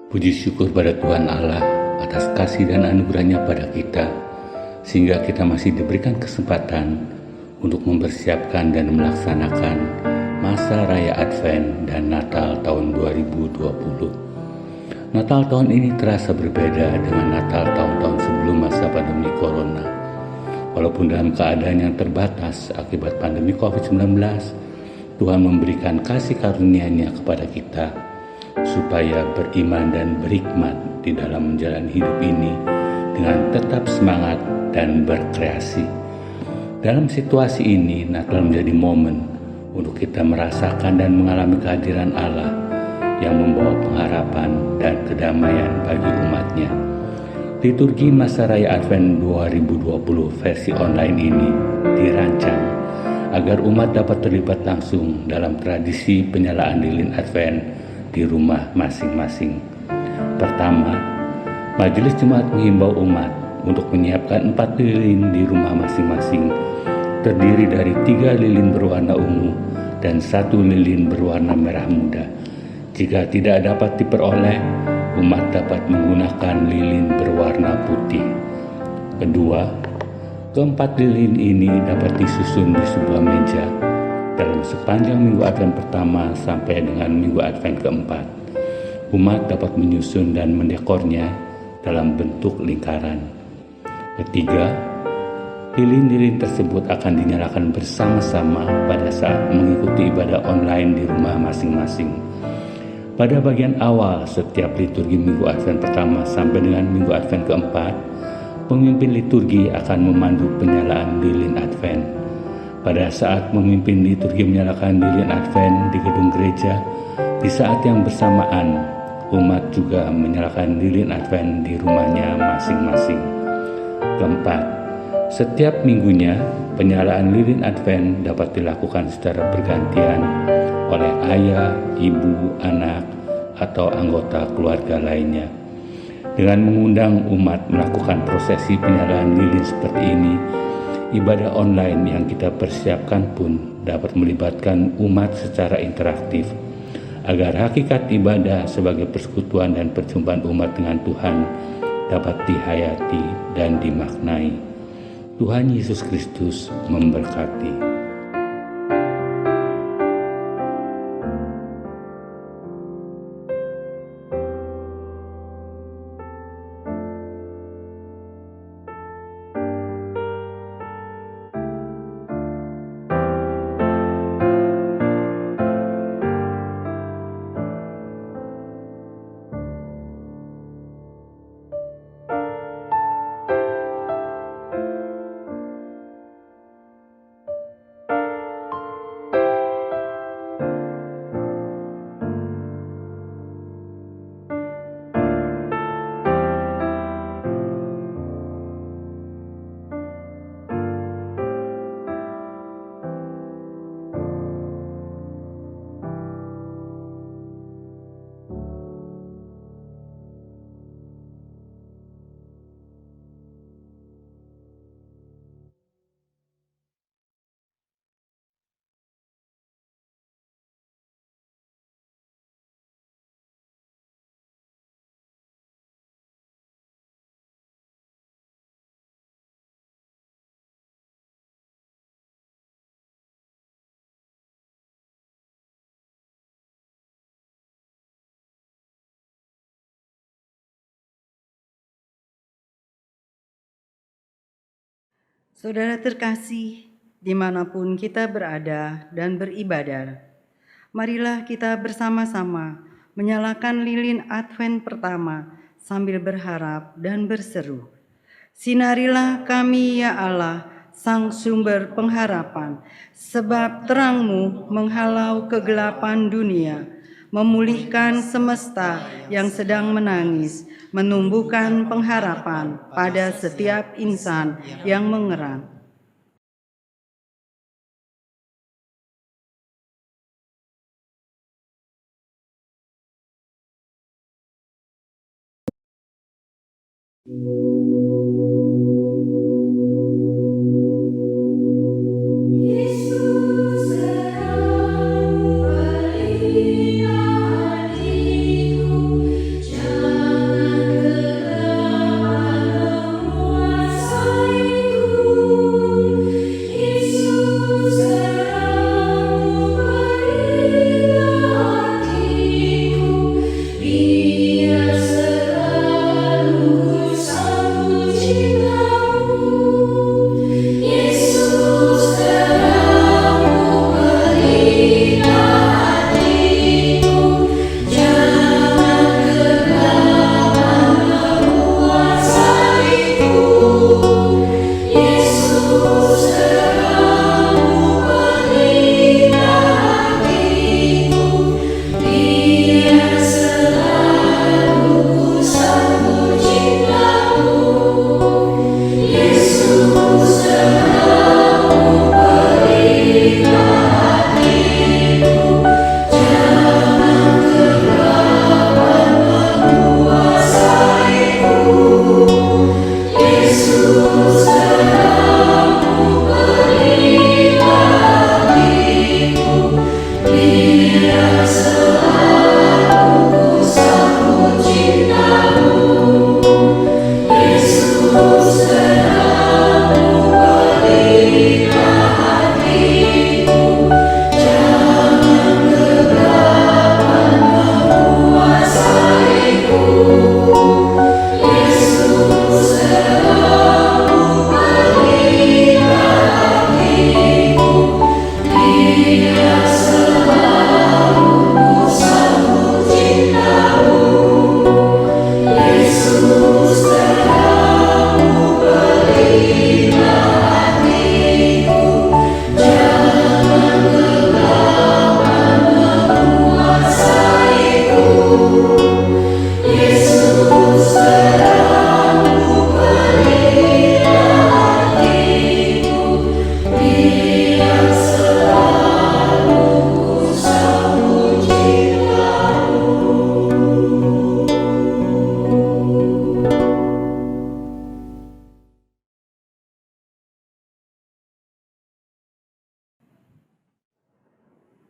Puji syukur pada Tuhan Allah atas kasih dan anugerahnya pada kita, sehingga kita masih diberikan kesempatan untuk mempersiapkan dan melaksanakan masa Raya Advent dan Natal tahun 2020. Natal tahun ini terasa berbeda dengan Natal tahun-tahun sebelum masa pandemi Corona. Walaupun dalam keadaan yang terbatas akibat pandemi COVID-19, Tuhan memberikan kasih karunia-Nya kepada kita, supaya beriman dan berhikmat di dalam menjalani hidup ini dengan tetap semangat dan berkreasi. Dalam situasi ini, Natal menjadi momen untuk kita merasakan dan mengalami kehadiran Allah yang membawa pengharapan dan kedamaian bagi umatnya. Liturgi Masa Raya Advent 2020 versi online ini dirancang agar umat dapat terlibat langsung dalam tradisi penyalaan lilin Advent di rumah masing-masing. Pertama, Majelis Jemaat menghimbau umat untuk menyiapkan 4 lilin di rumah masing-masing, terdiri dari 3 lilin berwarna ungu dan 1 lilin berwarna merah muda. Jika tidak dapat diperoleh, umat dapat menggunakan lilin berwarna putih. Kedua, keempat lilin ini dapat disusun di sebuah meja dalam sepanjang minggu Advent pertama sampai dengan minggu Advent keempat. Umat dapat menyusun dan mendekornya dalam bentuk lingkaran. Ketiga, lilin-lilin tersebut akan dinyalakan bersama-sama pada saat mengikuti ibadah online di rumah masing-masing. Pada bagian awal setiap liturgi minggu Advent pertama sampai dengan minggu Advent keempat, pemimpin liturgi akan memandu penyalaan lilin Advent. Pada saat memimpin liturgi menyalakan lilin Advent di gedung gereja, di saat yang bersamaan, umat juga menyalakan lilin Advent di rumahnya masing-masing. Keempat, setiap minggunya penyalaan lilin Advent dapat dilakukan secara bergantian oleh ayah, ibu, anak, atau anggota keluarga lainnya. Dengan mengundang umat melakukan prosesi penyalaan lilin seperti ini, ibadah online yang kita persiapkan pun dapat melibatkan umat secara interaktif, agar hakikat ibadah sebagai persekutuan dan perjumpaan umat dengan Tuhan dapat dihayati dan dimaknai. Tuhan Yesus Kristus memberkati. Saudara terkasih, dimanapun kita berada dan beribadah, marilah kita bersama-sama menyalakan lilin Advent pertama sambil berharap dan berseru. Sinarilah kami ya Allah, Sang sumber pengharapan, sebab terang-Mu menghalau kegelapan dunia, memulihkan semesta yang sedang menangis, menumbuhkan pengharapan pada setiap insan yang mengerang. Yesus, serang berikan hatiku,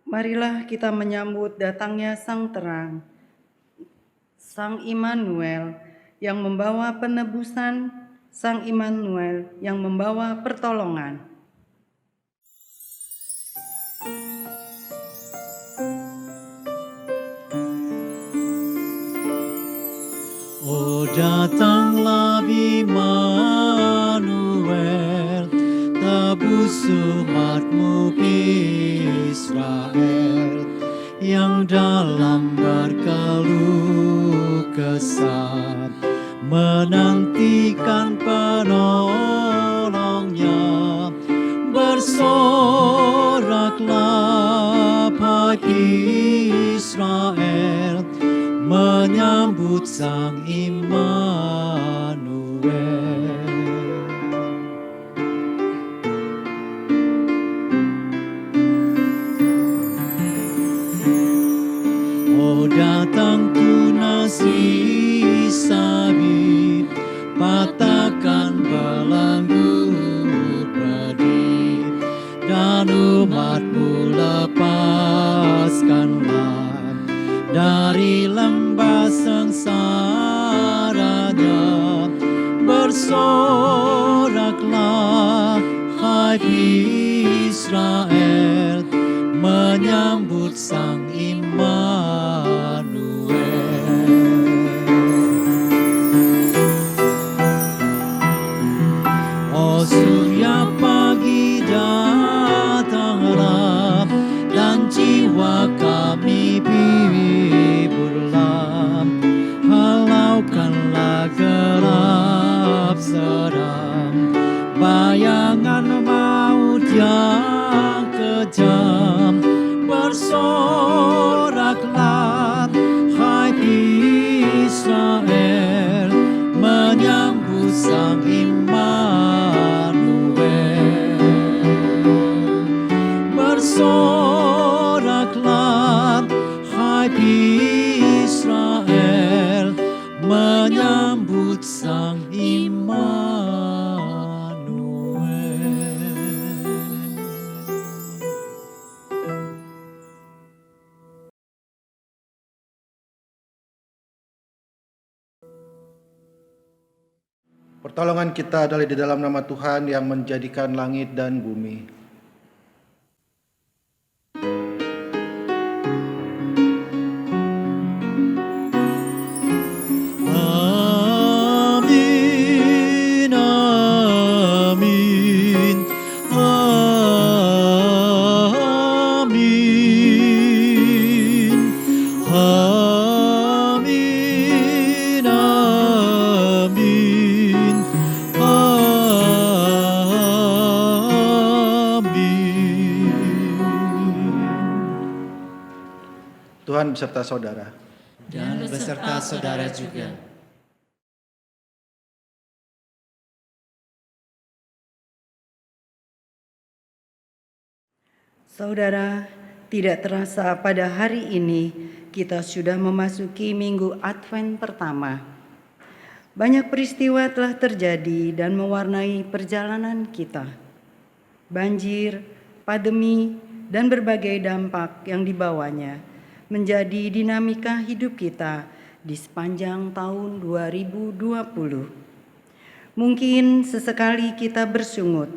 Marilah kita menyambut datangnya Sang Terang, Sang Immanuel yang membawa penebusan, Sang Immanuel yang membawa pertolongan. Oh, datanglah Immanuel, tebus umatmu Israel, yang dalam berkeluh kesah menantikan penolongnya. Bersoraklah hai Israel, menyambut Sang Immanuel. Oh, datang tunas Isabi, patahkan belenggu pedih, dan umatmu lepaskanlah dari lembah sengsaranya. Bersoraklah hai Israel, menyambut Sang Immanuel. Oh, surya pagi datanglah, dan jiwa kami hiburlah. Halaukanlah gelap seram, bayangan maut yang kejam. Bersoraklah hai Israel, menyambut Sang Immanuel. Bersoraklah hai Israel, menyambut Sang Immanuel. Pertolongan kita adalah di dalam nama Tuhan yang menjadikan langit dan bumi. Amin, amin, amin, amin, amin, amin. Tuhan beserta saudara. Dan beserta saudara juga. Saudara, tidak terasa pada hari ini kita sudah memasuki minggu Advent pertama. Banyak peristiwa telah terjadi dan mewarnai perjalanan kita. Banjir, pandemi, dan berbagai dampak yang dibawanya menjadi dinamika hidup kita di sepanjang tahun 2020. Mungkin sesekali kita bersungut,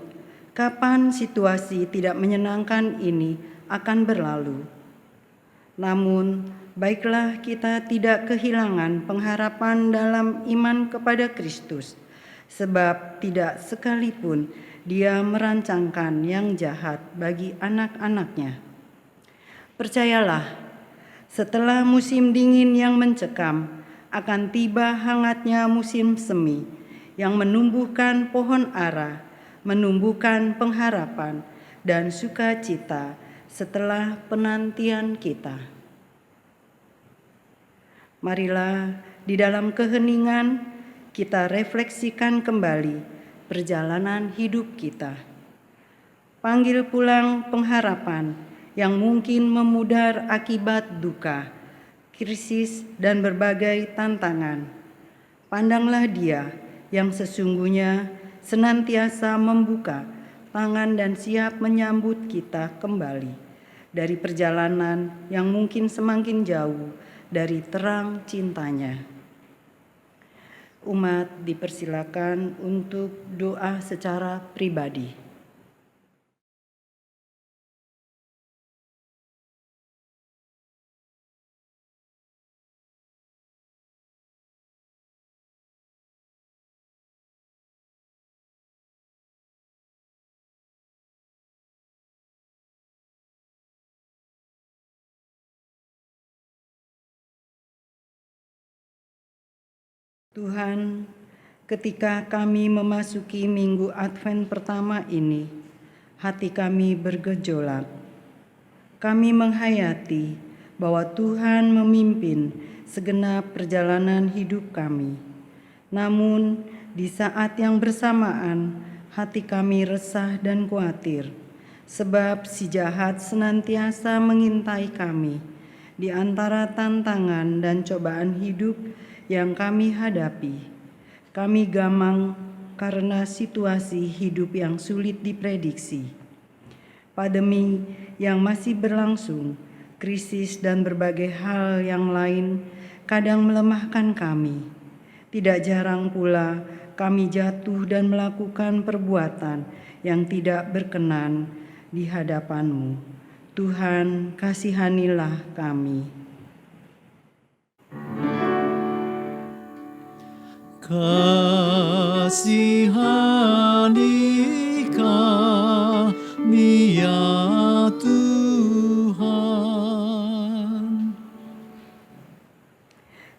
kapan situasi tidak menyenangkan ini akan berlalu. Namun, baiklah kita tidak kehilangan pengharapan dalam iman kepada Kristus, sebab tidak sekalipun Dia merancangkan yang jahat bagi anak-anaknya. Percayalah, setelah musim dingin yang mencekam, akan tiba hangatnya musim semi yang menumbuhkan pohon ara, menumbuhkan pengharapan dan sukacita setelah penantian kita. Marilah di dalam keheningan kita refleksikan kembali perjalanan hidup kita. Panggil pulang pengharapan yang mungkin memudar akibat duka, krisis, dan berbagai tantangan. Pandanglah Dia yang sesungguhnya senantiasa membuka tangan dan siap menyambut kita kembali. dari perjalanan yang mungkin semakin jauh dari terang cintanya. Umat dipersilakan untuk doa secara pribadi. Tuhan, ketika kami memasuki minggu Advent pertama ini, hati kami bergejolak. Kami menghayati bahwa Tuhan memimpin segenap perjalanan hidup kami. Namun, di saat yang bersamaan, hati kami resah dan khawatir, sebab si jahat senantiasa mengintai kami di antara tantangan dan cobaan hidup yang kami hadapi. Kami gamang karena situasi hidup yang sulit diprediksi. Pandemi yang masih berlangsung, krisis dan berbagai hal yang lain kadang melemahkan kami. Tidak jarang pula kami jatuh dan melakukan perbuatan yang tidak berkenan di hadapan-Mu. Tuhan, kasihanilah kami. Kasihani kami ya Tuhan.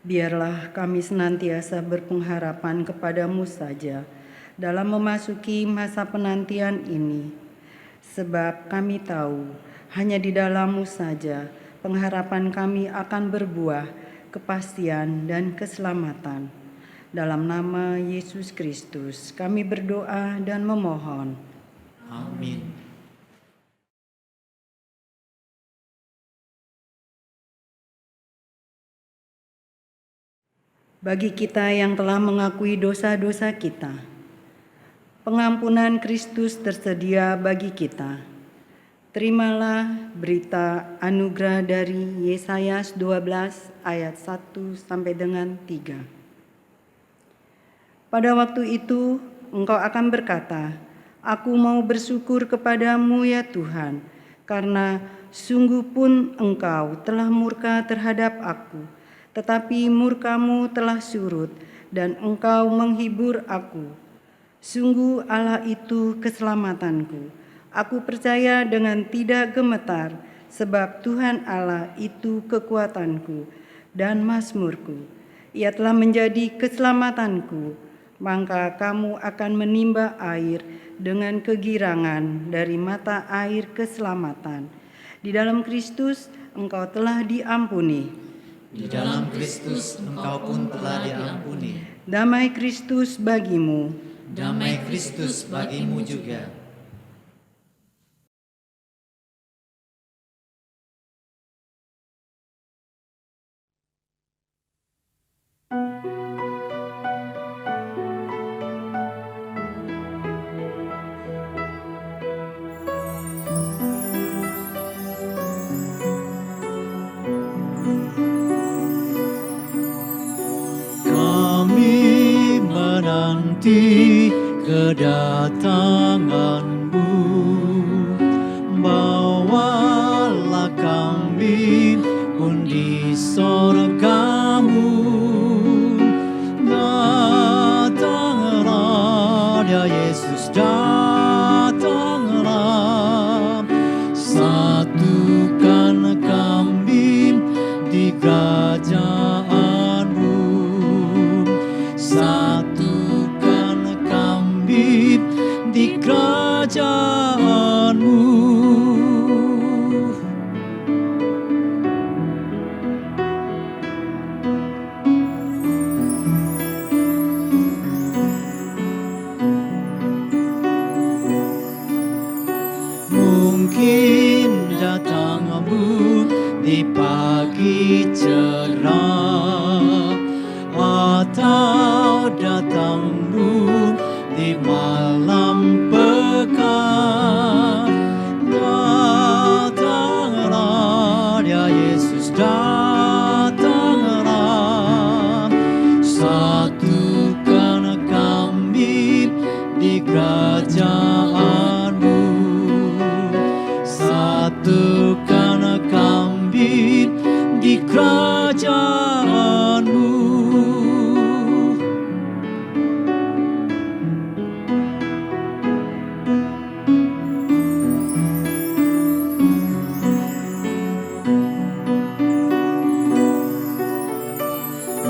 Biarlah kami senantiasa berpengharapan kepadamu saja dalam memasuki masa penantian ini. Sebab kami tahu hanya di dalam-Mu saja pengharapan kami akan berbuah kepastian dan keselamatan. Dalam nama Yesus Kristus kami berdoa dan memohon. Amin. Bagi kita yang telah mengakui dosa-dosa kita, pengampunan Kristus tersedia bagi kita. Terimalah berita anugerah dari Yesayas 12 ayat 1 sampai dengan 3. Pada waktu itu engkau akan berkata, "Aku mau bersyukur kepadamu ya Tuhan, karena sungguh pun engkau telah murka terhadap aku, tetapi murkamu telah surut dan engkau menghibur aku. Sungguh Allah itu keselamatanku. Aku percaya dengan tidak gemetar, sebab Tuhan Allah itu kekuatanku dan mazmurku. Ia telah menjadi keselamatanku. Maka kamu akan menimba air dengan kegirangan dari mata air keselamatan. Di dalam Kristus engkau telah diampuni. Di dalam Kristus engkau pun telah diampuni. Damai Kristus bagimu. Damai Kristus bagimu juga. Kami menanti kedatangan-Mu, bawalah kami pun di sorga-Mu. Datanglah ya Yesus, datanglah, satukan kami di kerajaan-Mu, satukan kami di kerajaan-Mu. Mungkin datang-Mu di pagi cerah, atau datang-Mu di malam pekat. Datanglah Satukan kami di kerajaan-Mu. Satukan kami di kerajaan-Mu.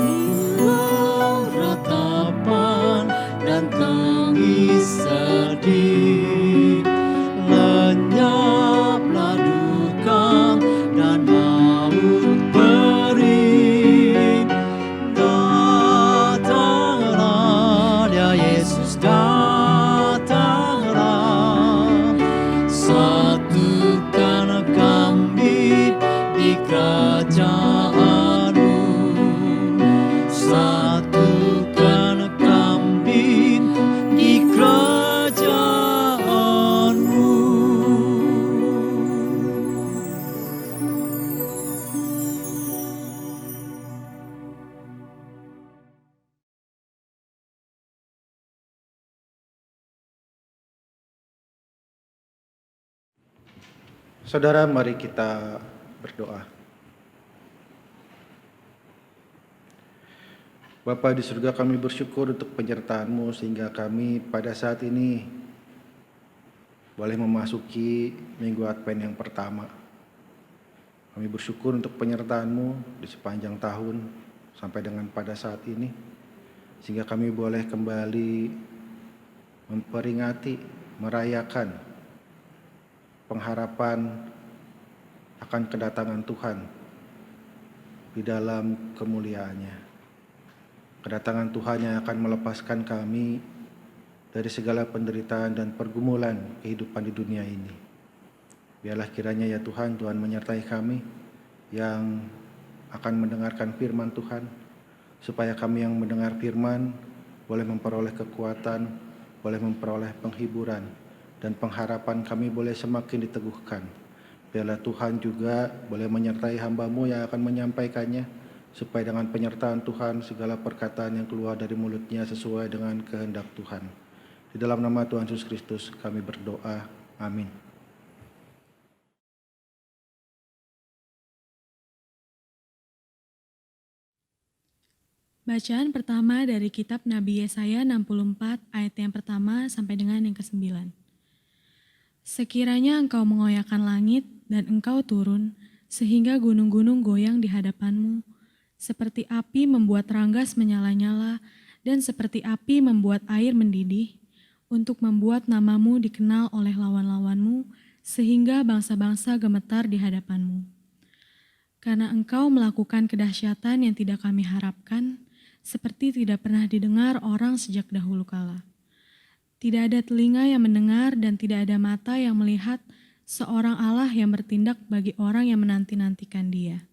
Hilang ratapan dan tangis sedih, lenyaplah duka dan maut perih. Datanglah ya Yesus, datanglah. Satukan kami di kerajaan-Mu. Satukan kami di kerajaan-Mu. Saudara, mari kita berdoa. Bapa di surga, kami bersyukur untuk penyertaan-Mu sehingga kami pada saat ini boleh memasuki minggu Advent yang pertama. Kami bersyukur untuk penyertaan-Mu di sepanjang tahun sampai dengan pada saat ini, sehingga kami boleh kembali memperingati, merayakan pengharapan akan kedatangan Tuhan di dalam kemuliaannya. Kedatangan Tuhan yang akan melepaskan kami dari segala penderitaan dan pergumulan kehidupan di dunia ini. Biarlah kiranya ya Tuhan, Tuhan menyertai kami yang akan mendengarkan firman Tuhan, supaya kami yang mendengar firman boleh memperoleh kekuatan, boleh memperoleh penghiburan, dan pengharapan kami boleh semakin diteguhkan. Biarlah Tuhan juga boleh menyertai hamba-Mu yang akan menyampaikannya, supaya dengan penyertaan Tuhan segala perkataan yang keluar dari mulutnya sesuai dengan kehendak Tuhan. Di dalam nama Tuhan Yesus Kristus kami berdoa. Amin. Bacaan pertama dari kitab Nabi Yesaya 64 ayat yang pertama sampai dengan yang ke-9. Sekiranya engkau mengoyakkan langit dan engkau turun, sehingga gunung-gunung goyang di hadapanmu, seperti api membuat ranggas menyala-nyala, dan seperti api membuat air mendidih, untuk membuat namamu dikenal oleh lawan-lawanmu, sehingga bangsa-bangsa gemetar di hadapanmu. Karena engkau melakukan kedahsyatan yang tidak kami harapkan, seperti tidak pernah didengar orang sejak dahulu kala. Tidak ada telinga yang mendengar dan tidak ada mata yang melihat seorang Allah yang bertindak bagi orang yang menanti-nantikan Dia.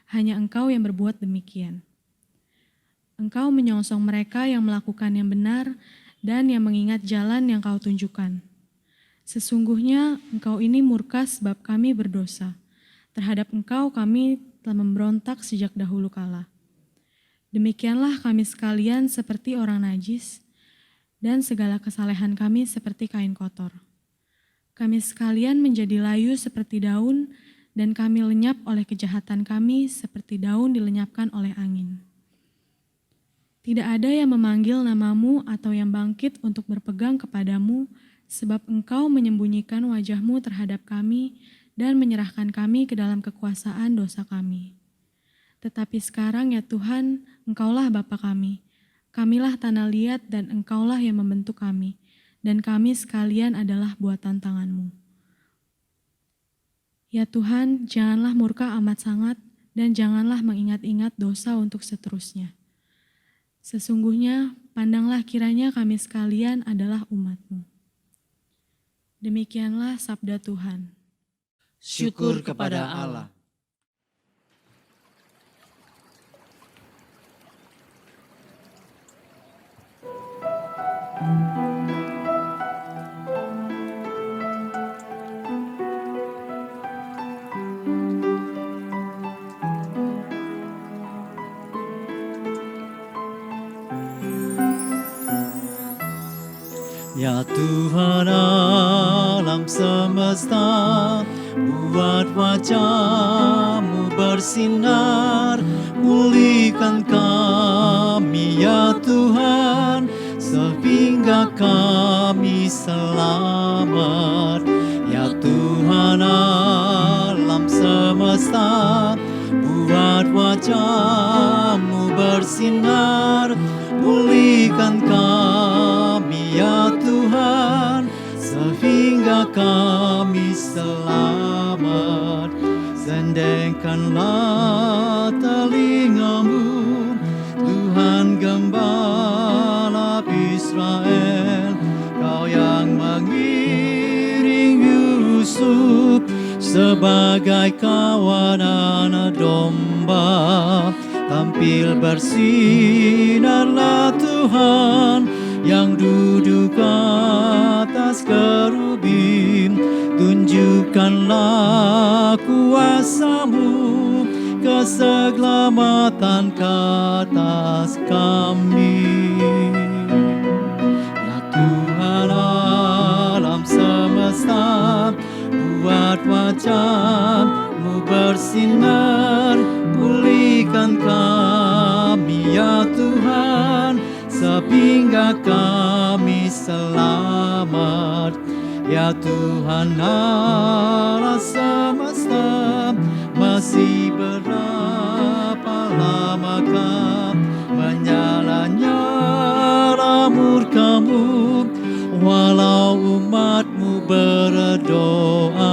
Hanya Engkau yang berbuat demikian. Engkau menyongsong mereka yang melakukan yang benar dan yang mengingat jalan yang Kau tunjukkan. Sesungguhnya Engkau ini murka sebab kami berdosa. Terhadap Engkau kami telah memberontak sejak dahulu kala. Demikianlah kami sekalian seperti orang najis, dan segala kesalehan kami seperti kain kotor. Kami sekalian menjadi layu seperti daun, dan kami lenyap oleh kejahatan kami seperti daun dilenyapkan oleh angin. Tidak ada yang memanggil namamu atau yang bangkit untuk berpegang kepadamu, sebab Engkau menyembunyikan wajah-Mu terhadap kami dan menyerahkan kami ke dalam kekuasaan dosa kami. Tetapi sekarang ya Tuhan, Engkaulah Bapa kami. Kamilah tanah liat dan Engkaulah yang membentuk kami, dan kami sekalian adalah buatan tangan-Mu. Ya Tuhan, janganlah murka amat sangat, dan janganlah mengingat-ingat dosa untuk seterusnya. Sesungguhnya, pandanglah kiranya kami sekalian adalah umat-Mu. Demikianlah sabda Tuhan. Syukur kepada Allah. Ya Tuhan alam semesta, buat wajah-Mu bersinar, pulihkan kami ya Tuhan, sehingga kami selamat. Ya Tuhan alam semesta, buat wajah-Mu bersinar, pulihkan kami ya Tuhan, sehingga kami selamat. Sendengkanlah telinga-Mu, Tuhan Gembala Israel, Kau yang mengiring Yusuf sebagai kawan anak domba. Tampil bersinarlah Tuhan yang duduk atas kerubim, tunjukkanlah kuasa-Mu, keselamatan ke atas kami. Ya Tuhan alam semesta, buat wajah-Mu bersinar, pulihkan kami ya Tuhan, sehingga kami selamat. Ya Tuhan Allah semesta, masih berapa lamakah menyala-nyala murka-Mu, walau umat-Mu berdoa,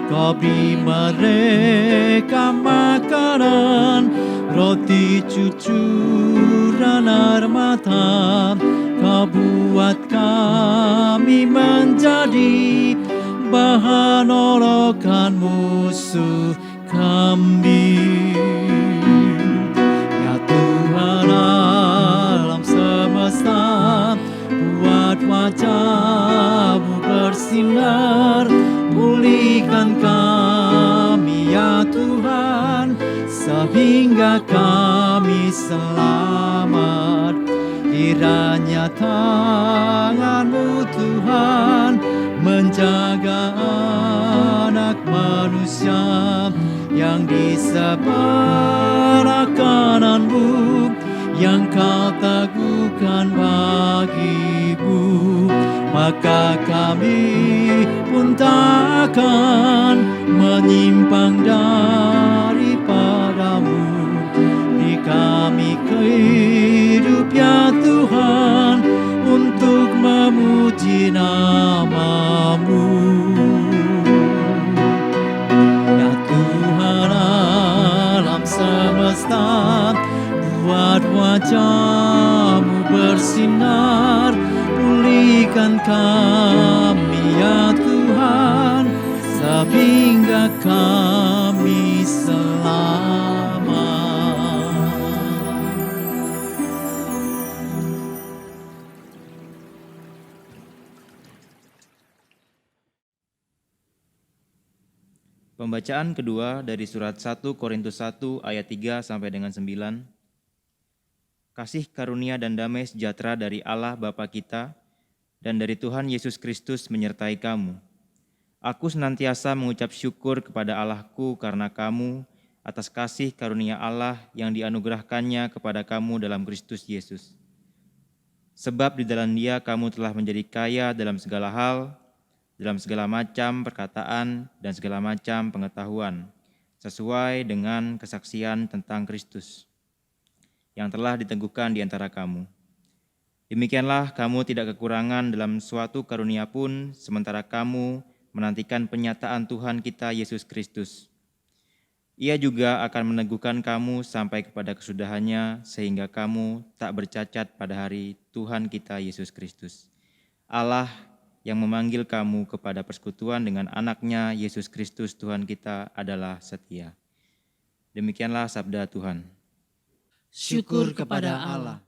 Kau beri mereka makanan, roti cucuran air mata. Kau buat kami menjadi bahan olokan musuh kami. Ya Tuhan alam semesta, buat wajah-Mu bersinar, pulihkan kami ya Tuhan, sehingga kami selamat. Kiranya tangan-Mu Tuhan menjaga anak manusia yang di sebelah kanan-Mu, yang Kau teguhkan bagi-Mu, maka kami pun tak akan menyimpang daripada-Mu. Beri kami kehidup ya Tuhan, untuk memuji nama-Mu. Ya Tuhan alam semesta, buat wajah-Mu bersinar, pulihkan kami ya Tuhan, sehingga kami selamat. Pembacaan kedua dari surat 1 Korintus 1 ayat 3 sampai dengan 9. Kasih karunia dan damai sejahtera dari Allah Bapa kita dan dari Tuhan Yesus Kristus menyertai kamu. Aku senantiasa mengucap syukur kepada Allahku karena kamu atas kasih karunia Allah yang dianugerahkannya kepada kamu dalam Kristus Yesus. Sebab di dalam Dia kamu telah menjadi kaya dalam segala hal, dalam segala macam perkataan dan segala macam pengetahuan, sesuai dengan kesaksian tentang Kristus yang telah diteguhkan di antara kamu. Demikianlah kamu tidak kekurangan dalam suatu karunia pun, sementara kamu menantikan penyataan Tuhan kita Yesus Kristus. Ia juga akan meneguhkan kamu sampai kepada kesudahannya, sehingga kamu tak bercacat pada hari Tuhan kita Yesus Kristus. Allah yang memanggil kamu kepada persekutuan dengan anaknya Yesus Kristus Tuhan kita adalah setia. Demikianlah sabda Tuhan. Syukur kepada Allah.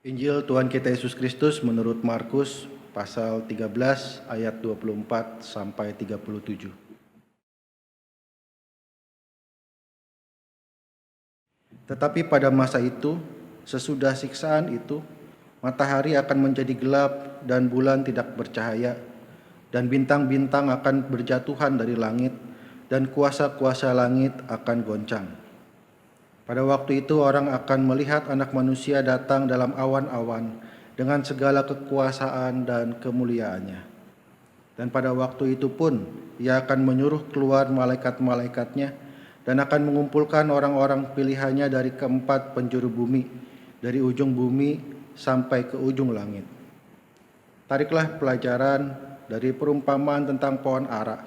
Injil Tuhan kita Yesus Kristus menurut Markus pasal 13 ayat 24 sampai 37. Tetapi pada masa itu, sesudah siksaan itu, matahari akan menjadi gelap dan bulan tidak bercahaya, dan bintang-bintang akan berjatuhan dari langit, dan kuasa-kuasa langit akan goncang. Pada waktu itu orang akan melihat Anak Manusia datang dalam awan-awan dengan segala kekuasaan dan kemuliaannya. Dan pada waktu itu pun Ia akan menyuruh keluar malaikat-malaikatnya dan akan mengumpulkan orang-orang pilihannya dari keempat penjuru bumi, dari ujung bumi sampai ke ujung langit. Tariklah pelajaran dari perumpamaan tentang pohon ara.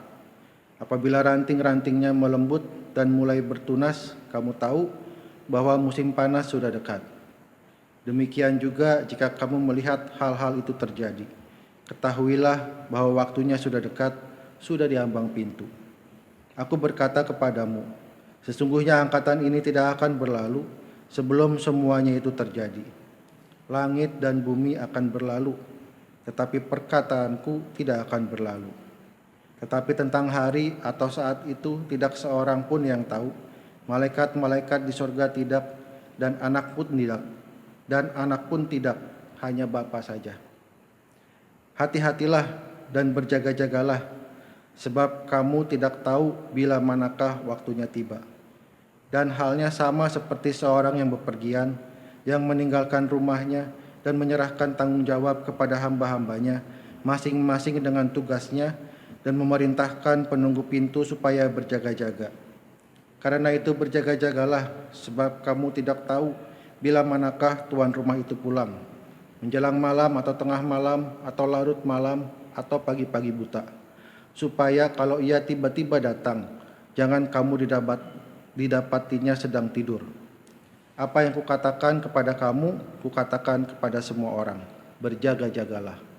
Apabila ranting-rantingnya melembut dan mulai bertunas, kamu tahu bahwa musim panas sudah dekat. Demikian juga jika kamu melihat hal-hal itu terjadi, ketahuilah bahwa waktunya sudah dekat, sudah di ambang pintu. Aku berkata kepadamu, sesungguhnya angkatan ini tidak akan berlalu sebelum semuanya itu terjadi. Langit dan bumi akan berlalu, tetapi perkataanku tidak akan berlalu. Tetapi tentang hari atau saat itu tidak seorang pun yang tahu, malaikat-malaikat di sorga tidak, dan anak pun tidak, hanya Bapa saja. Hati-hatilah dan berjaga-jagalah, sebab kamu tidak tahu bila manakah waktunya tiba. Dan halnya sama seperti seorang yang bepergian, yang meninggalkan rumahnya dan menyerahkan tanggung jawab kepada hamba-hambanya, masing-masing dengan tugasnya, dan memerintahkan penunggu pintu supaya berjaga-jaga. Karena itu berjaga-jagalah, sebab kamu tidak tahu bila manakah tuan rumah itu pulang, menjelang malam atau tengah malam atau larut malam atau pagi-pagi buta, supaya kalau ia tiba-tiba datang, jangan kamu didapatinya sedang tidur. Apa yang kukatakan kepada kamu, kukatakan kepada semua orang, berjaga-jagalah.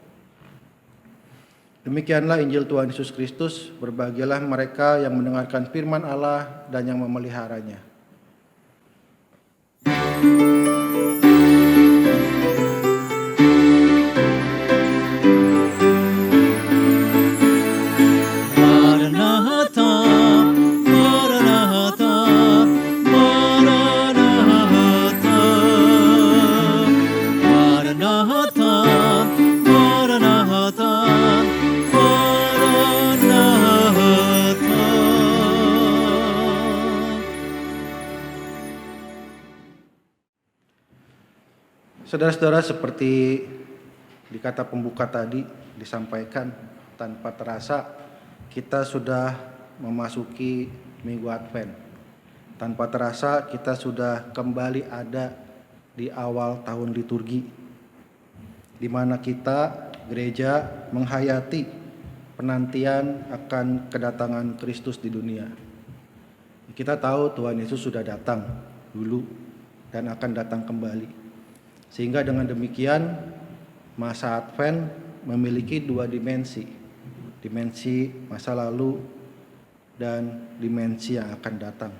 Demikianlah Injil Tuhan Yesus Kristus. Berbahagialah mereka yang mendengarkan firman Allah dan yang memeliharanya. Maranatha, Maranatha, Maranatha, Maranatha, Maranatha. Saudara-saudara, seperti di kata pembuka tadi disampaikan, tanpa terasa kita sudah memasuki Minggu Advent. Tanpa terasa kita sudah kembali ada di awal tahun liturgi, di mana kita gereja menghayati penantian akan kedatangan Kristus di dunia. Kita tahu Tuhan Yesus sudah datang dulu dan akan datang kembali. Sehingga dengan demikian masa Advent memiliki dua dimensi. Dimensi masa lalu dan dimensi yang akan datang.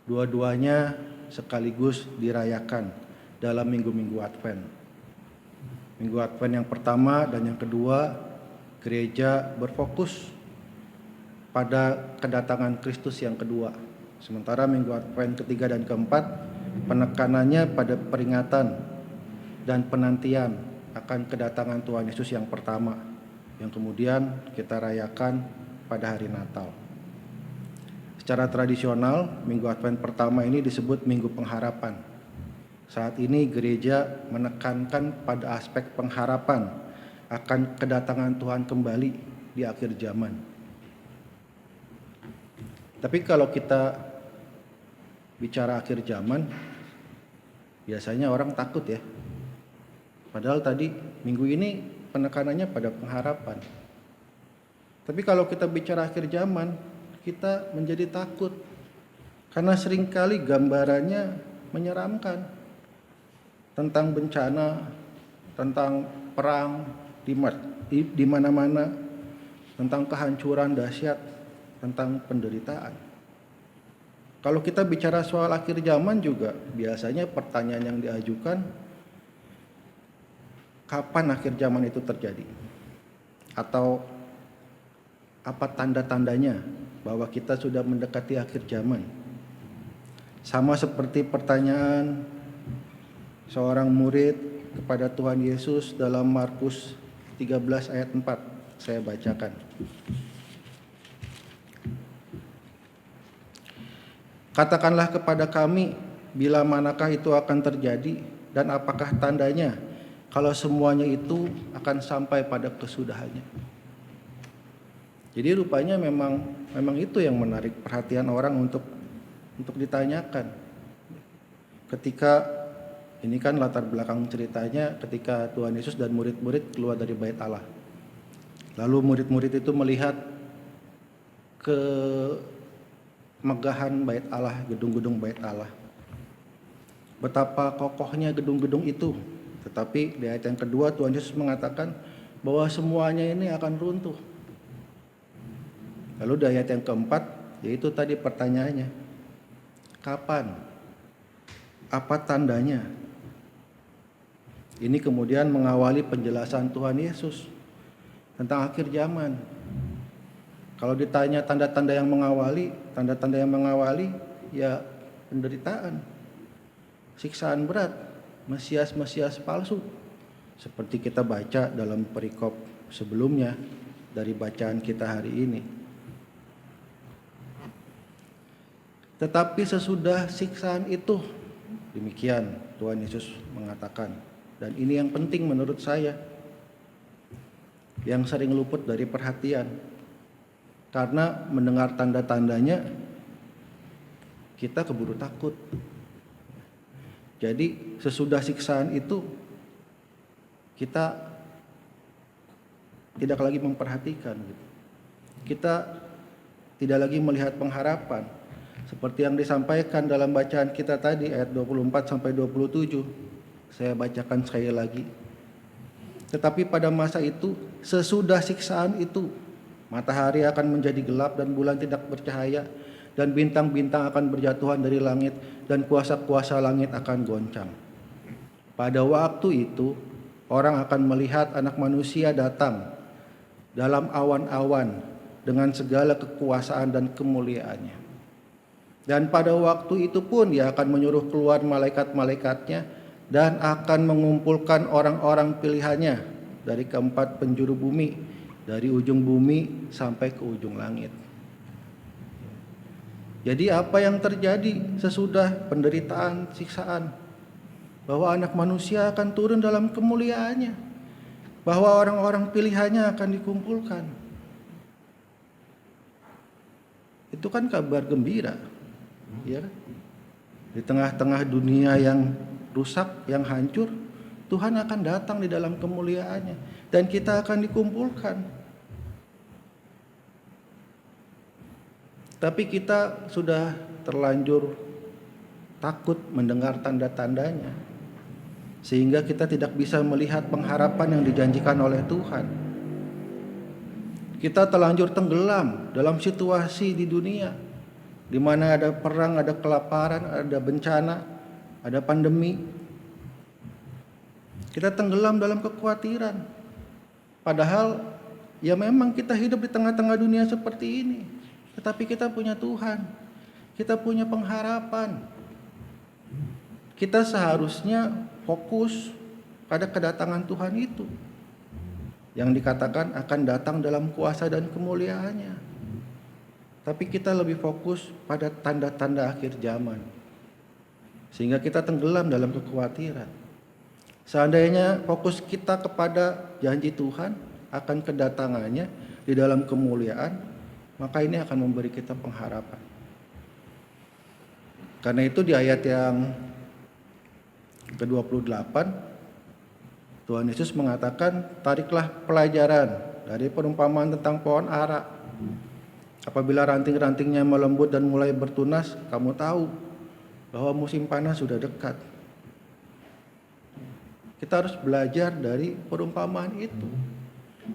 Dua-duanya sekaligus dirayakan dalam minggu-minggu Advent. Minggu Advent yang pertama dan yang kedua, gereja berfokus pada kedatangan Kristus yang kedua. Sementara minggu Advent ketiga dan keempat, penekanannya pada peringatan dan penantian akan kedatangan Tuhan Yesus yang pertama, yang kemudian kita rayakan pada hari Natal. Secara tradisional, minggu Advent pertama ini disebut Minggu Pengharapan. Saat ini gereja menekankan pada aspek pengharapan akan kedatangan Tuhan kembali di akhir zaman. Tapi kalau kita bicara akhir zaman, biasanya orang takut ya. Padahal tadi minggu ini penekanannya pada pengharapan. Tapi kalau kita bicara akhir zaman, kita menjadi takut. Karena seringkali gambarannya menyeramkan. Tentang bencana, tentang perang di mana-mana, tentang kehancuran dahsyat, tentang penderitaan. Kalau kita bicara soal akhir zaman juga, biasanya pertanyaan yang diajukan, kapan akhir zaman itu terjadi? Atau apa tanda-tandanya bahwa kita sudah mendekati akhir zaman? Sama seperti pertanyaan seorang murid kepada Tuhan Yesus dalam Markus 13 ayat 4. Saya bacakan. Katakanlah kepada kami, bila manakah itu akan terjadi dan apakah tandanya kalau semuanya itu akan sampai pada kesudahannya. Jadi rupanya memang itu yang menarik perhatian orang untuk ditanyakan. Ketika ini kan latar belakang ceritanya ketika Tuhan Yesus dan murid-murid keluar dari bait Allah. Lalu murid-murid itu melihat kemegahan bait Allah, gedung-gedung bait Allah. Betapa kokohnya gedung-gedung itu. Tetapi di ayat yang kedua Tuhan Yesus mengatakan bahwa semuanya ini akan runtuh. Lalu di ayat yang keempat, yaitu tadi pertanyaannya, kapan? Apa tandanya? Ini kemudian mengawali penjelasan Tuhan Yesus tentang akhir zaman. Kalau ditanya tanda-tanda yang mengawali ya penderitaan, siksaan berat, Mesias palsu. Seperti kita baca dalam perikop sebelumnya dari bacaan kita hari ini. Tetapi sesudah siksaan itu, demikian Tuhan Yesus mengatakan. Dan ini yang penting menurut saya, yang sering luput dari perhatian. Karena mendengar tanda-tandanya, kita keburu takut. Jadi sesudah siksaan itu, kita tidak lagi memperhatikan. Kita tidak lagi melihat pengharapan. Seperti yang disampaikan dalam bacaan kita tadi ayat 24 sampai 27. Saya bacakan sekali lagi. Tetapi pada masa itu, sesudah siksaan itu, matahari akan menjadi gelap dan bulan tidak bercahaya, dan bintang-bintang akan berjatuhan dari langit, dan kuasa-kuasa langit akan goncang. Pada waktu itu, orang akan melihat Anak Manusia datang dalam awan-awan dengan segala kekuasaan dan kemuliaannya. Dan pada waktu itu pun Dia akan menyuruh keluar malaikat-malaikatnya dan akan mengumpulkan orang-orang pilihannya dari keempat penjuru bumi, dari ujung bumi sampai ke ujung langit. Jadi apa yang terjadi sesudah penderitaan, siksaan? Bahwa Anak Manusia akan turun dalam kemuliaannya, bahwa orang-orang pilihannya akan dikumpulkan. Itu kan kabar gembira, ya. Di tengah-tengah dunia yang rusak, yang hancur, Tuhan akan datang di dalam kemuliaannya dan kita akan dikumpulkan. Tapi kita sudah terlanjur takut mendengar tanda-tandanya, sehingga kita tidak bisa melihat pengharapan yang dijanjikan oleh Tuhan. Kita terlanjur tenggelam dalam situasi di dunia, di mana ada perang, ada kelaparan, ada bencana, ada pandemi. Kita tenggelam dalam kekhawatiran. Padahal ya memang kita hidup di tengah-tengah dunia seperti ini. Tetapi kita punya Tuhan. Kita punya pengharapan. Kita seharusnya fokus pada kedatangan Tuhan itu, yang dikatakan akan datang dalam kuasa dan kemuliaannya. Tapi kita lebih fokus pada tanda-tanda akhir zaman, sehingga kita tenggelam dalam kekhawatiran. Seandainya fokus kita kepada janji Tuhan akan kedatangannya di dalam kemuliaan, maka ini akan memberi kita pengharapan. Karena itu di ayat yang ke-28, Tuhan Yesus mengatakan, tariklah pelajaran dari perumpamaan tentang pohon ara. Apabila ranting-rantingnya melembut dan mulai bertunas, kamu tahu bahwa musim panas sudah dekat. Kita harus belajar dari perumpamaan itu.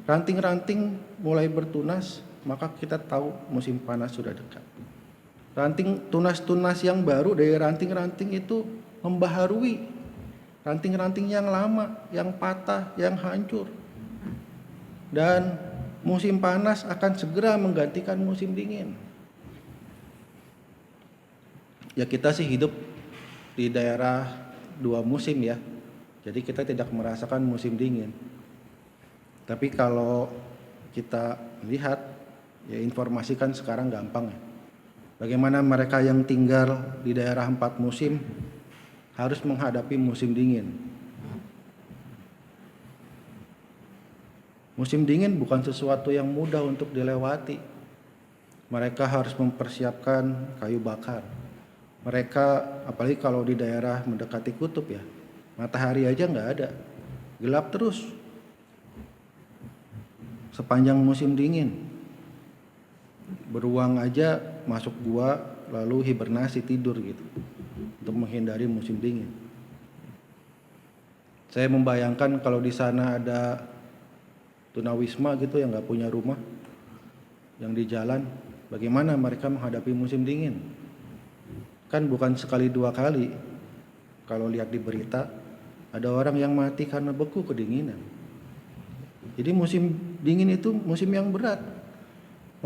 Ranting-ranting mulai bertunas, maka kita tahu musim panas sudah dekat. Ranting tunas-tunas yang baru dari ranting-ranting itu membaharui ranting-ranting yang lama, yang patah, yang hancur. Dan musim panas akan segera menggantikan musim dingin. Ya kita sih hidup di daerah 2 musim ya. Jadi kita tidak merasakan musim dingin. Tapi kalau kita lihat, ya informasi kan sekarang gampang ya. Bagaimana mereka yang tinggal di daerah 4 musim harus menghadapi musim dingin. Musim dingin bukan sesuatu yang mudah untuk dilewati. Mereka harus mempersiapkan kayu bakar. Mereka, apalagi kalau di daerah mendekati kutub ya, matahari aja nggak ada, gelap terus sepanjang musim dingin. Beruang aja masuk gua lalu hibernasi tidur gitu untuk menghindari musim dingin. Saya membayangkan kalau di sana ada tunawisma gitu yang nggak punya rumah, yang di jalan, bagaimana mereka menghadapi musim dingin? Kan bukan sekali 2 kali. Kalau lihat di berita, ada orang yang mati karena beku kedinginan. Jadi musim dingin itu musim yang berat,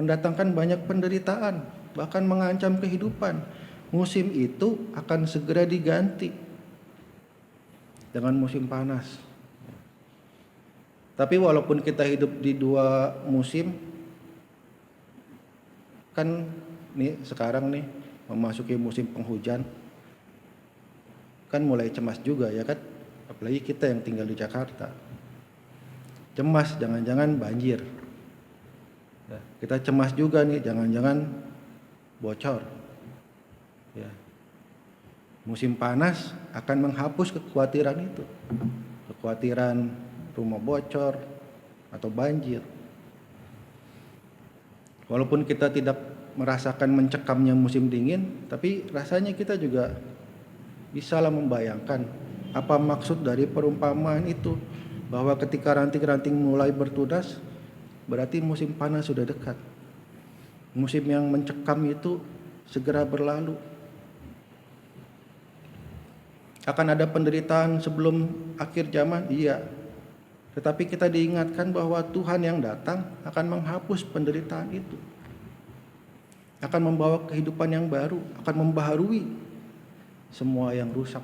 mendatangkan banyak penderitaan, bahkan mengancam kehidupan. Musim itu akan segera diganti dengan musim panas. Tapi walaupun kita hidup di 2 musim, kan nih sekarang nih memasuki musim penghujan, kan mulai cemas juga ya kan, apalagi kita yang tinggal di Jakarta. Cemas jangan-jangan banjir. Ya, kita cemas juga nih jangan-jangan bocor. Ya. Musim panas akan menghapus kekhawatiran itu. Kekhawatiran rumah bocor atau banjir. Walaupun kita tidak merasakan mencekamnya musim dingin, tapi rasanya kita juga bisalah membayangkan apa maksud dari perumpamaan itu, bahwa ketika ranting-ranting mulai bertunas, berarti musim panas sudah dekat. Musim yang mencekam itu segera berlalu. Akan ada penderitaan sebelum akhir zaman, iya. Tetapi kita diingatkan bahwa Tuhan yang datang akan menghapus penderitaan itu. Akan membawa kehidupan yang baru, akan membaharui semua yang rusak.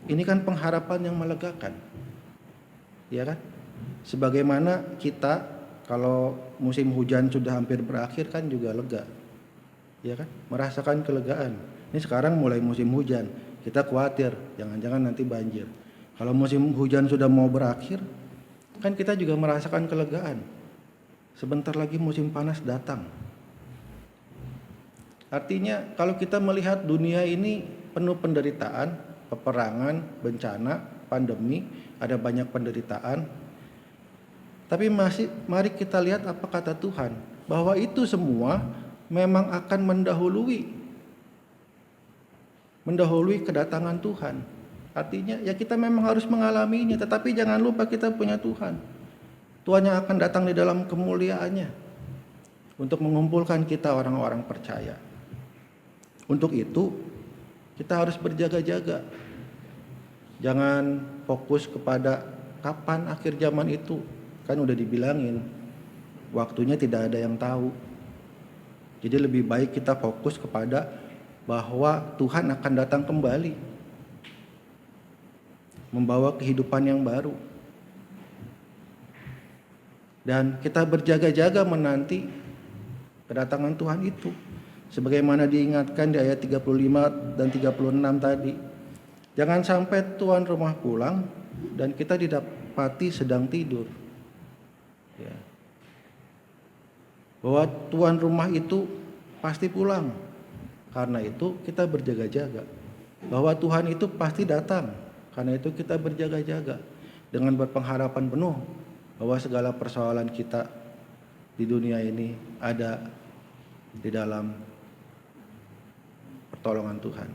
Ini kan pengharapan yang melegakan. Ya kan? Sebagaimana kita kalau musim hujan sudah hampir berakhir kan juga lega. Ya kan? Merasakan kelegaan. Ini sekarang mulai musim hujan, kita khawatir jangan-jangan nanti banjir. Kalau musim hujan sudah mau berakhir, kan kita juga merasakan kelegaan. Sebentar lagi musim panas datang. Artinya kalau kita melihat dunia ini penuh penderitaan, peperangan, bencana, pandemi, ada banyak penderitaan. Tapi mari kita lihat apa kata Tuhan, bahwa itu semua memang akan mendahului kedatangan Tuhan. Artinya ya kita memang harus mengalaminya, tetapi jangan lupa kita punya Tuhan. Tuhan yang akan datang di dalam kemuliaannya untuk mengumpulkan kita orang-orang percaya. Untuk itu kita harus berjaga-jaga. Jangan fokus kepada kapan akhir zaman itu. Kan udah dibilangin, waktunya tidak ada yang tahu. Jadi lebih baik kita fokus kepada bahwa Tuhan akan datang kembali, membawa kehidupan yang baru. Dan kita berjaga-jaga menanti kedatangan Tuhan itu. Sebagaimana diingatkan di ayat 35 dan 36 tadi. Jangan sampai tuan rumah pulang dan kita didapati sedang tidur. Ya. Bahwa tuan rumah itu pasti pulang. Karena itu kita berjaga-jaga. Bahwa Tuhan itu pasti datang. Karena itu kita berjaga-jaga. Dengan berpengharapan penuh bahwa segala persoalan kita di dunia ini ada di dalam pertolongan Tuhan.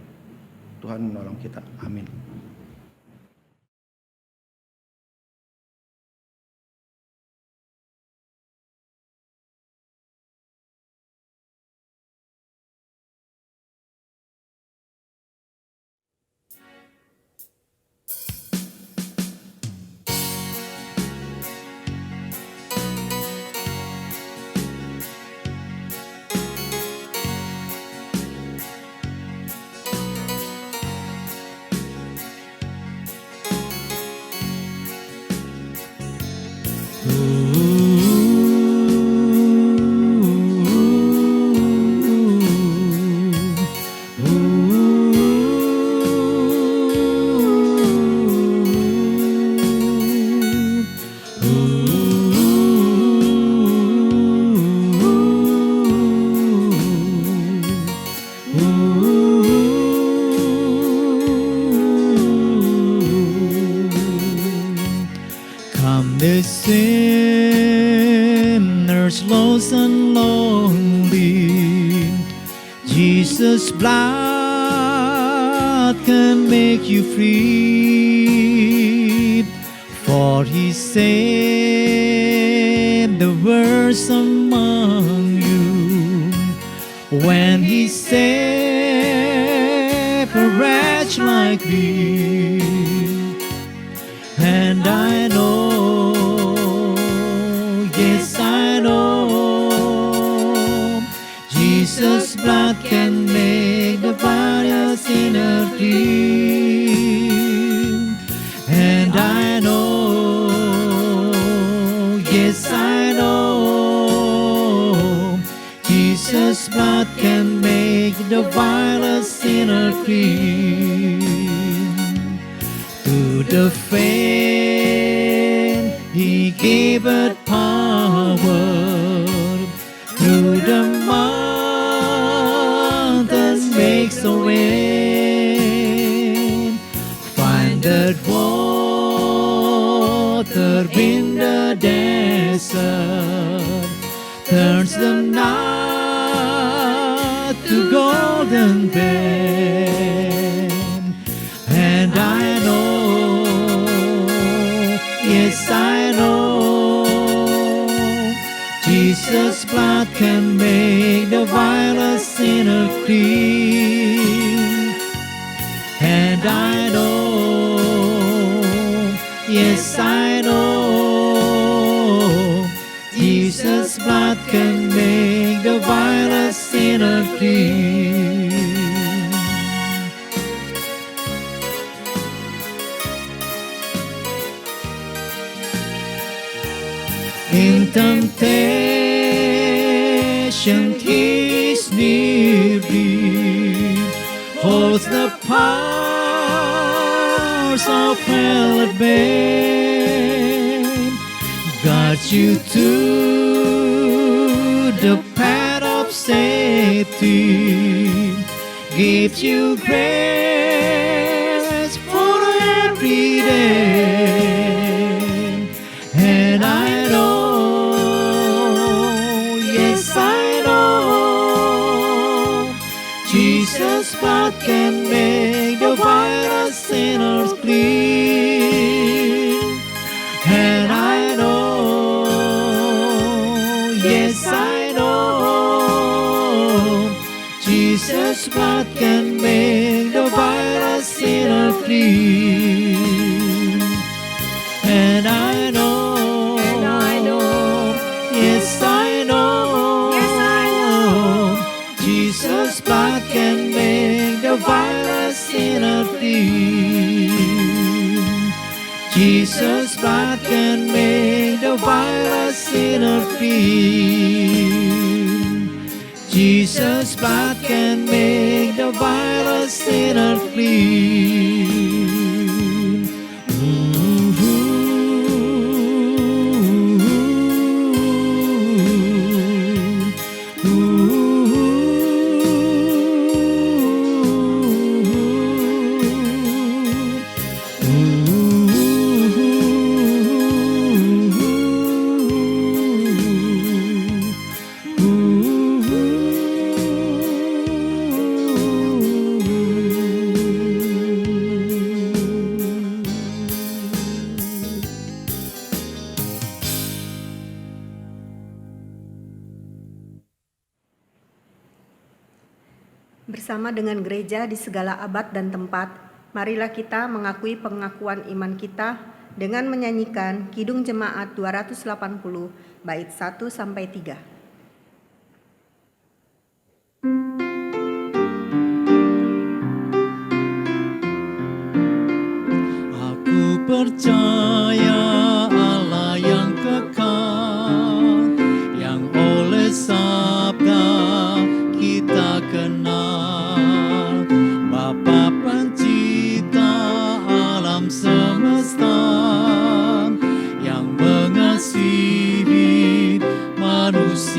Tuhan menolong kita. Amin. only Jesus' blood can make you free, for He saved the worst among you when He saved a wretch like me. And I know, yes I know, Jesus' blood can make the vilest sinner clean. And I know, yes I know, Jesus' blood can make the vilest sinner clean. To the faint He gave it power, through the mountains makes a way. Find that water in the desert, turns the night to golden bed. And I know, yes I know, Jesus' blood can make the vilest sinner clean. And I know, yes I know, Jesus' blood can make the vilest sinner clean. In temptation He's near thee, holds the powers of hell at bay, guides you to the path of safety, gives you grace for every day. And I know, yes I know, Jesus' blood can make the vilest sinners clean. And I know, yes I know, Jesus' blood can make the vilest sinner clean. And I know, yes I know, Jesus' blood can make the vilest sinner clean. Jesus' blood can make the vilest sinner clean. Jesus' blood can make the vilest sinner clean. Bersama dengan gereja di segala abad dan tempat, marilah kita mengakui pengakuan iman kita dengan menyanyikan Kidung Jemaat 280 bait 1 sampai 3. Aku percaya Allah yang kekal, yang oleh sabda kita kenal, Bapa pencipta alam semesta, yang mengasihi manusia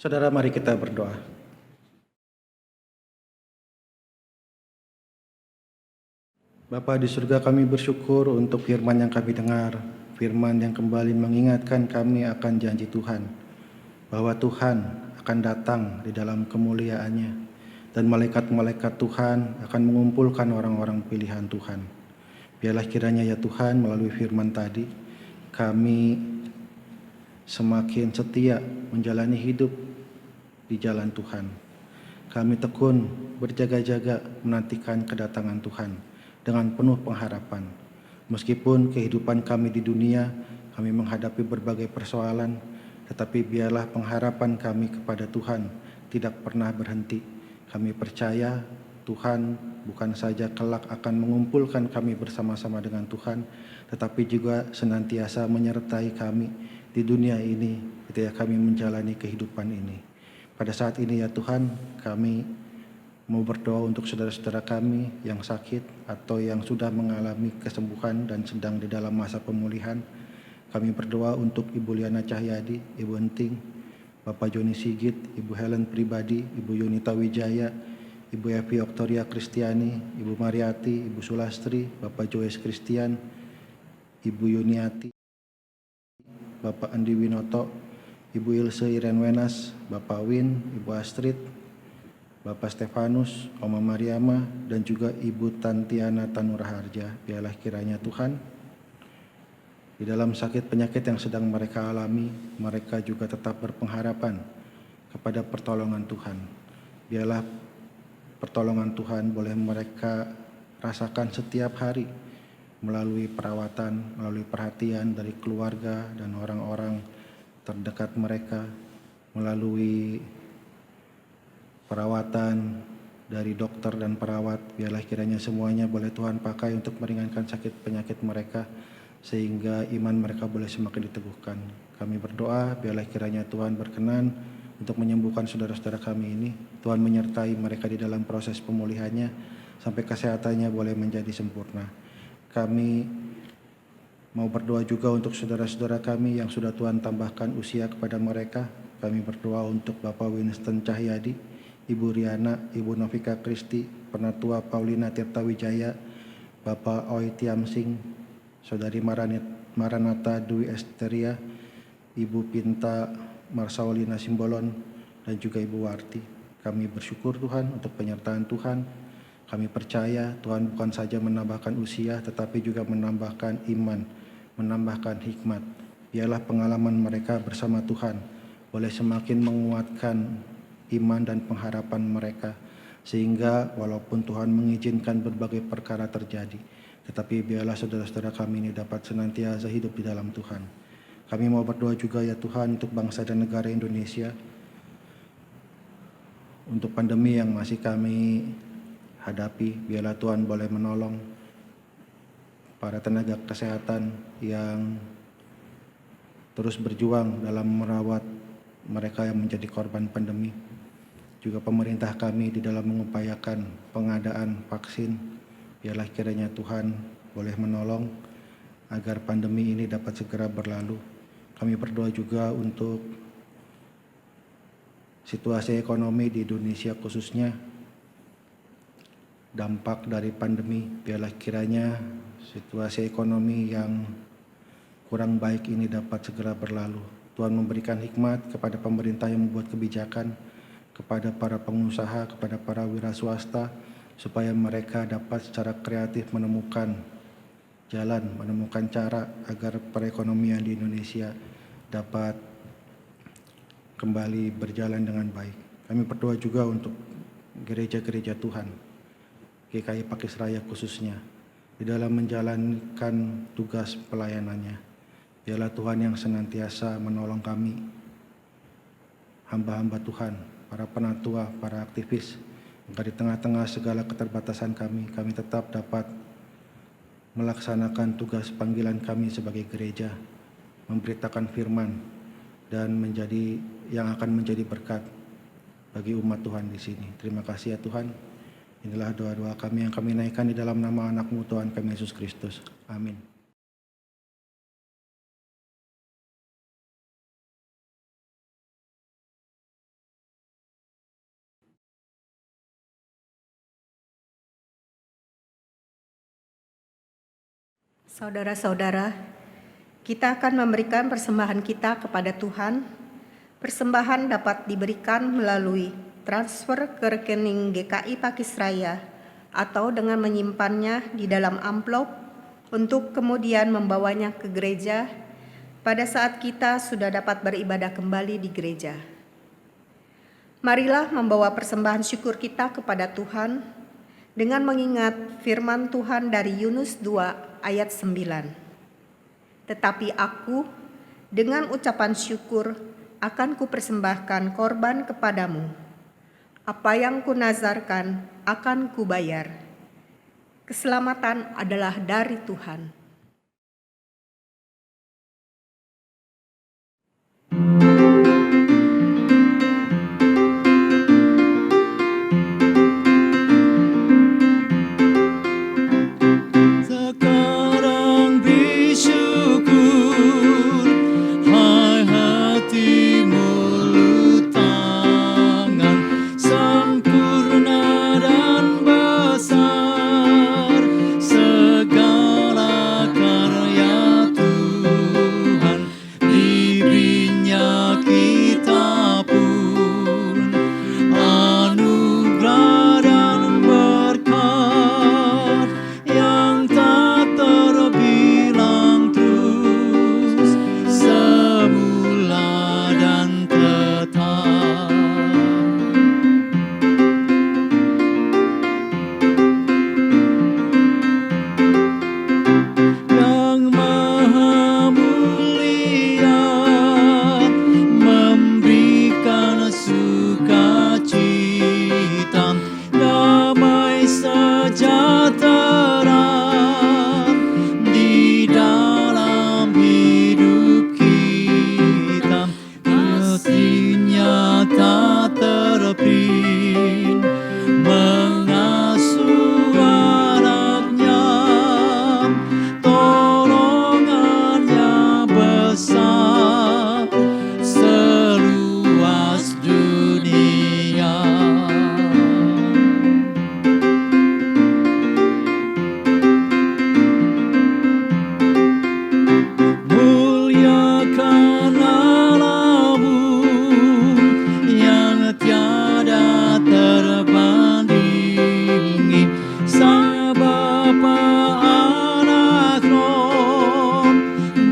Saudara, mari kita berdoa. Bapa di surga, kami bersyukur untuk firman yang kami dengar, firman yang kembali mengingatkan kami akan janji Tuhan, bahwa Tuhan akan datang di dalam kemuliaannya, dan malaikat-malaikat Tuhan akan mengumpulkan orang-orang pilihan Tuhan. Biarlah kiranya ya Tuhan, melalui firman tadi, kami semakin setia menjalani hidup di jalan Tuhan. Kami tekun berjaga-jaga menantikan kedatangan Tuhan dengan penuh pengharapan. Meskipun kehidupan kami di dunia, kami menghadapi berbagai persoalan, tetapi biarlah pengharapan kami kepada Tuhan tidak pernah berhenti. Kami percaya Tuhan bukan saja kelak akan mengumpulkan kami bersama-sama dengan Tuhan, tetapi juga senantiasa menyertai kami di dunia ini ketika kami menjalani kehidupan ini. Pada saat ini ya Tuhan, kami mau berdoa untuk saudara-saudara kami yang sakit atau yang sudah mengalami kesembuhan dan sedang di dalam masa pemulihan. Kami berdoa untuk Ibu Liana Cahyadi, Ibu Enting, Bapak Joni Sigit, Ibu Helen Pribadi, Ibu Yunita Wijaya, Ibu Evi Oktoria Kristiani, Ibu Mariati, Ibu Sulastri, Bapak Joyce Christian, Ibu Yuniati, Bapak Andi Winoto, Ibu Ilse Iren Wenas, Bapak Win, Ibu Astrid, Bapak Stefanus, Oma Mariama, dan juga Ibu Tantiana Tanuraharja. Biarlah kiranya Tuhan, di dalam sakit penyakit yang sedang mereka alami, mereka juga tetap berpengharapan kepada pertolongan Tuhan. Biarlah pertolongan Tuhan boleh mereka rasakan setiap hari melalui perawatan, melalui perhatian dari keluarga dan orang-orang terdekat mereka, melalui perawatan dari dokter dan perawat. Biarlah kiranya semuanya boleh Tuhan pakai untuk meringankan sakit penyakit mereka, sehingga iman mereka boleh semakin diteguhkan. Kami berdoa, biarlah kiranya Tuhan berkenan untuk menyembuhkan saudara-saudara kami ini. Tuhan menyertai mereka di dalam proses pemulihannya, sampai kesehatannya boleh menjadi sempurna. Kami mau berdoa juga untuk saudara-saudara kami yang sudah Tuhan tambahkan usia kepada mereka. Kami berdoa untuk Bapak Winston Cahyadi, Ibu Riana, Ibu Novika Kristi, Penatua Paulina Tirta Wijaya, Bapak Oi Tiamsing, Saudari Maranata Dwi Esteria, Ibu Pinta Marsaulina Simbolon, dan juga Ibu Warti. Kami bersyukur Tuhan untuk penyertaan Tuhan. Kami percaya Tuhan bukan saja menambahkan usia, tetapi juga menambahkan iman, menambahkan hikmat. Biarlah pengalaman mereka bersama Tuhan boleh semakin menguatkan iman dan pengharapan mereka, sehingga walaupun Tuhan mengizinkan berbagai perkara terjadi, tetapi biarlah saudara-saudara kami ini dapat senantiasa hidup di dalam Tuhan. Kami mau berdoa juga ya Tuhan untuk bangsa dan negara Indonesia, untuk pandemi yang masih kami hadapi. Biarlah Tuhan boleh menolong para tenaga kesehatan yang terus berjuang dalam merawat mereka yang menjadi korban pandemi. Juga pemerintah kami di dalam mengupayakan pengadaan vaksin. Biarlah kiranya Tuhan boleh menolong agar pandemi ini dapat segera berlalu. Kami berdoa juga untuk situasi ekonomi di Indonesia, khususnya dampak dari pandemi. Biarlah kiranya situasi ekonomi yang kurang baik ini dapat segera berlalu. Tuhan memberikan hikmat kepada pemerintah yang membuat kebijakan, kepada para pengusaha, kepada para wira swasta, supaya mereka dapat secara kreatif menemukan jalan, menemukan cara agar perekonomian di Indonesia dapat kembali berjalan dengan baik. Kami berdoa juga untuk gereja-gereja Tuhan, GKI Pakis Raya khususnya, di dalam menjalankan tugas pelayanannya. Biarlah Tuhan yang senantiasa menolong kami, hamba-hamba Tuhan, para penatua, para aktivis, agar di tengah-tengah segala keterbatasan kami tetap dapat melaksanakan tugas panggilan kami sebagai gereja, memberitakan firman, dan yang akan menjadi berkat bagi umat Tuhan di sini. Terima kasih ya Tuhan. Inilah doa-doa kami yang kami naikkan di dalam nama anak-Mu Tuhan kami Yesus Kristus. Amin. Saudara-saudara, kita akan memberikan persembahan kita kepada Tuhan. Persembahan dapat diberikan melalui transfer ke rekening GKI Pakisraya atau dengan menyimpannya di dalam amplop untuk kemudian membawanya ke gereja pada saat kita sudah dapat beribadah kembali di gereja. Marilah membawa persembahan syukur kita kepada Tuhan dengan mengingat firman Tuhan dari Yunus 2 ayat 9. Tetapi aku dengan ucapan syukur akan kupersembahkan korban kepadamu. Apa yang kunazarkan akan kubayar. Keselamatan adalah dari Tuhan. Sekarang bersyukur, hai hati mulut tangan, sempurna dan besar segala karya Tuhan, diberinya kita pun anugerah dan berkat yang tak terbilang terus, semula dan tetap. Yang Maha Mulia memberikan sukacita, damai sejahtera di dalam hidup kita. Kasih-Nya tak terpin, mengasuh anaknya, tolongannya besar seluas dunia. Muliakan Allah-Mu yang tiada terbandingi, Sang Bapa Anak Roh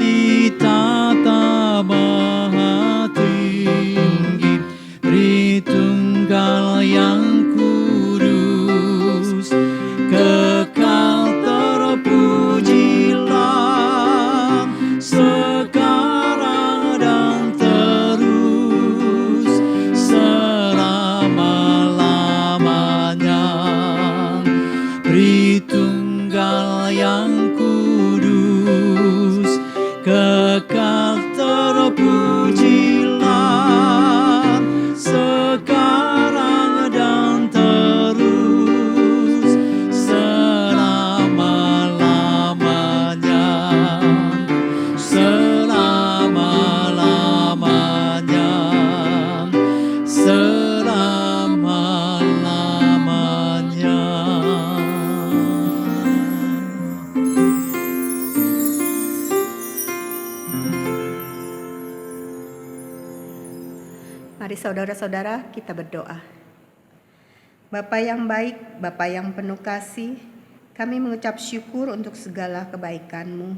ditata maha tinggi, Tritunggal yang kudus, kekal terpujilah sekarang dan terus selama-lamanya. Tritunggal yang kudus, kekal terpujilah sekarang dan terus selama-lamanya, selama-lamanya, selama-lamanya. Mari saudara-saudara kita berdoa. Bapa yang baik, Bapa yang penuh kasih, kami mengucap syukur untuk segala kebaikan-Mu.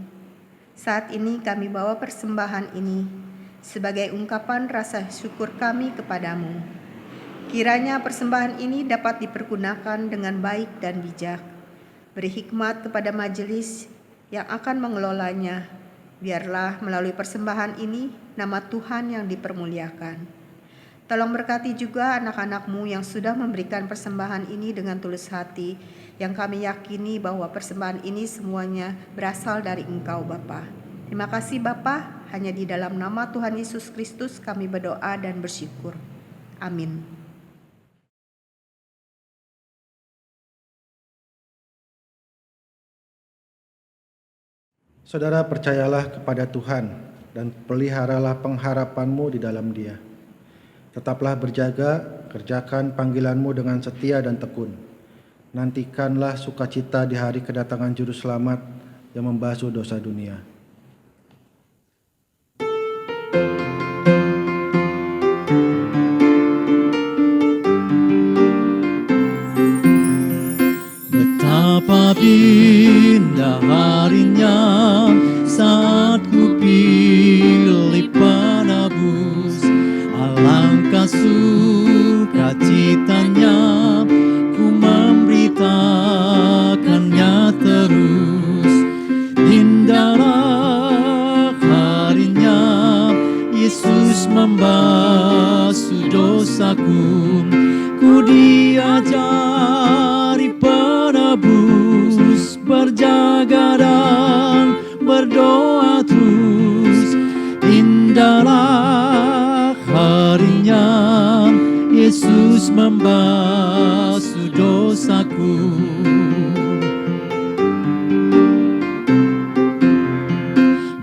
Saat ini kami bawa persembahan ini sebagai ungkapan rasa syukur kami kepadamu. Kiranya persembahan ini dapat dipergunakan dengan baik dan bijak. Beri hikmat kepada majelis yang akan mengelolanya. Biarlah melalui persembahan ini nama Tuhan yang dipermuliakan. Tolong berkati juga anak-anak-Mu yang sudah memberikan persembahan ini dengan tulus hati, yang kami yakini bahwa persembahan ini semuanya berasal dari Engkau Bapa. Terima kasih Bapa, hanya di dalam nama Tuhan Yesus Kristus kami berdoa dan bersyukur. Amin. Saudara, percayalah kepada Tuhan dan peliharalah pengharapanmu di dalam Dia. Tetaplah berjaga, kerjakan panggilanmu dengan setia dan tekun. Nantikanlah sukacita di hari kedatangan Juru Selamat yang membasuh dosa dunia. Betapa indah harinya saat ku pilih penebus, alangkah sukacitanya ku memberitakannya terus. Indahlah harinya Yesus membasuh dosaku, ku diajari penebus, berjaga dan berdoa terus. Indahlah harinya Yesus membasuh dosaku.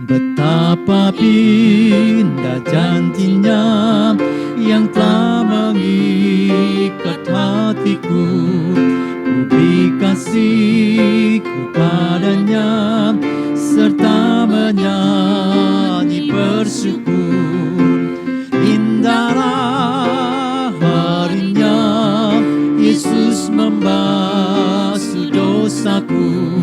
Betapa indah janjinya yang telah mengikat hatiku, ku beri kasihku padanya serta menyanyi bersyukur. Indahlah harinya Yesus membasuh dosaku,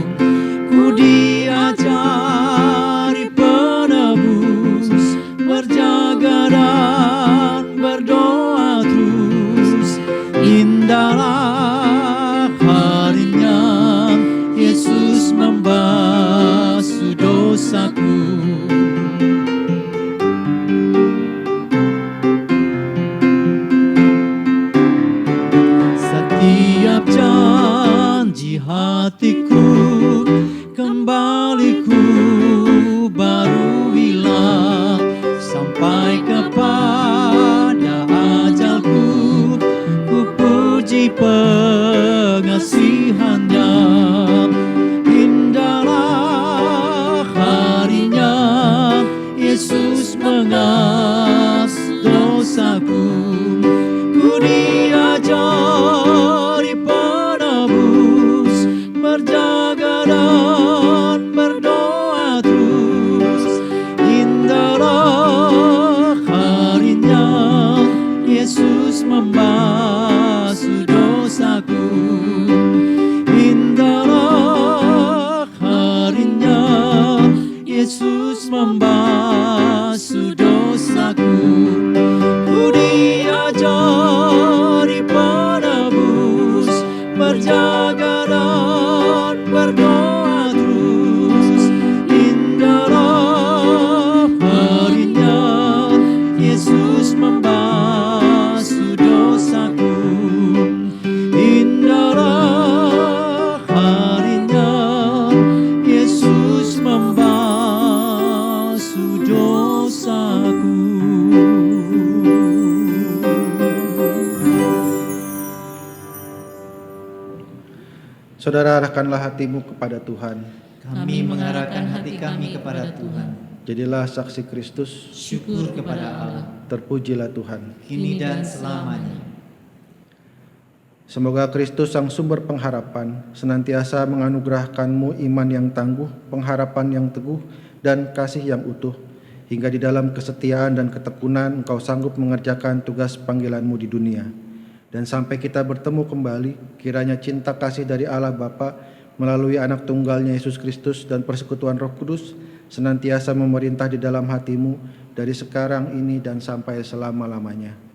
ku diajari penebus, berjaga dan berdoa terus. Indahlah harinya Yesus membasuh dosaku. Setiap janji hatiku kembali ku baru hilang, sampai kepada ajalku ku puji pengasihannya. Indahlah harinya Yesus mengasihi dosaku, ku diajari penebus, berjaga dan berdoa terus. Indahlah harinya Yesus membasuh dosaku. Indahlah harinya Yesus membasuh dosaku, ku diajari penebus, berjaga dan berdoa terus. Indahlah harinya Yesus membasuh dosaku. Indahlah harinya Yesus membasuh dosaku. Saudara, arahkanlah hatimu kepada Tuhan. Kami mengarahkan hati kami kepada Tuhan. Jadilah saksi Kristus, Syukur kepada Allah, terpujilah Tuhan. kini dan selamanya. Semoga Kristus sang sumber pengharapan senantiasa menganugerahkanmu iman yang tangguh, pengharapan yang teguh, dan kasih yang utuh, hingga di dalam kesetiaan dan ketekunan engkau sanggup mengerjakan tugas panggilanmu di dunia. Dan sampai kita bertemu kembali, kiranya cinta kasih dari Allah Bapa melalui anak tunggalnya Yesus Kristus dan persekutuan Roh Kudus senantiasa memerintah di dalam hatimu dari sekarang ini dan sampai selama-lamanya.